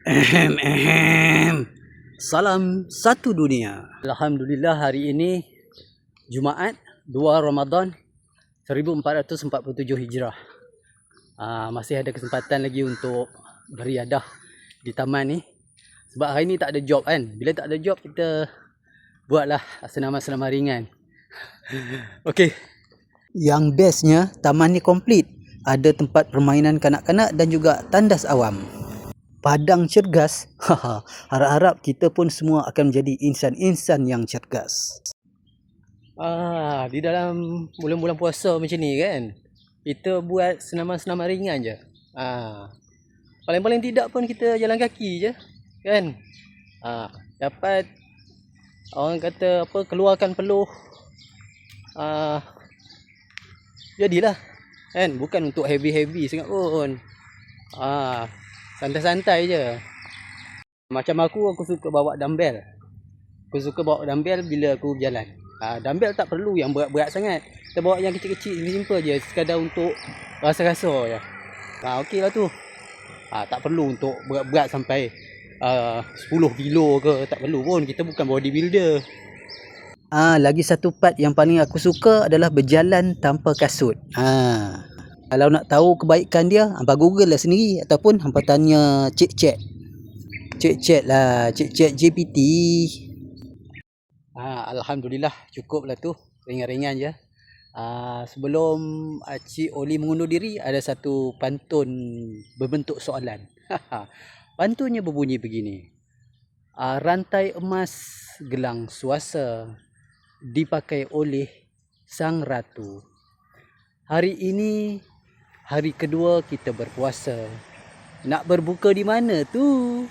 Ehem, ehem. Salam satu dunia. Alhamdulillah, hari ini Jumaat 2 Ramadan 1447 Hijrah. Masih ada kesempatan lagi untuk beriadah di taman ni. Sebab hari ni tak ada job kan. Bila tak ada job, kita buatlah senam-senam ringan. Okey. Yang bestnya, taman ni komplit. Ada tempat permainan kanak-kanak dan juga tandas awam. Padang cergas. Harap-harap kita pun semua akan menjadi insan-insan yang cergas. Di dalam bulan-bulan puasa macam ni kan, kita buat senaman-senaman ringan je. Paling-paling tidak pun kita jalan kaki je kan. Dapat orang kata apa, keluarkan peluh. Jadilah kan, bukan untuk heavy-heavy sangat pun. Santai-santai je. Macam aku suka bawa dumbbell. Aku suka bawa dumbbell bila aku berjalan. Dumbbell tak perlu yang berat-berat sangat. Kita bawa yang kecil-kecil, simple je, sekadar untuk rasa-rasa je. Okey lah tu. Tak perlu untuk berat-berat sampai 10 kilo ke, tak perlu pun. Kita bukan bodybuilder. Lagi satu part yang paling aku suka adalah berjalan tanpa kasut. Kalau nak tahu kebaikan dia, hampa Google lah sendiri ataupun hampa tanya Cik lah, Cik GPT. Alhamdulillah, cukup lah tu, ringan-ringan je. Sebelum Cik Oli mengundur diri, ada satu pantun berbentuk soalan. Pantunnya berbunyi begini. Rantai emas gelang suasa dipakai oleh sang ratu. Hari ini hari kedua kita berpuasa. Nak berbuka di mana tu?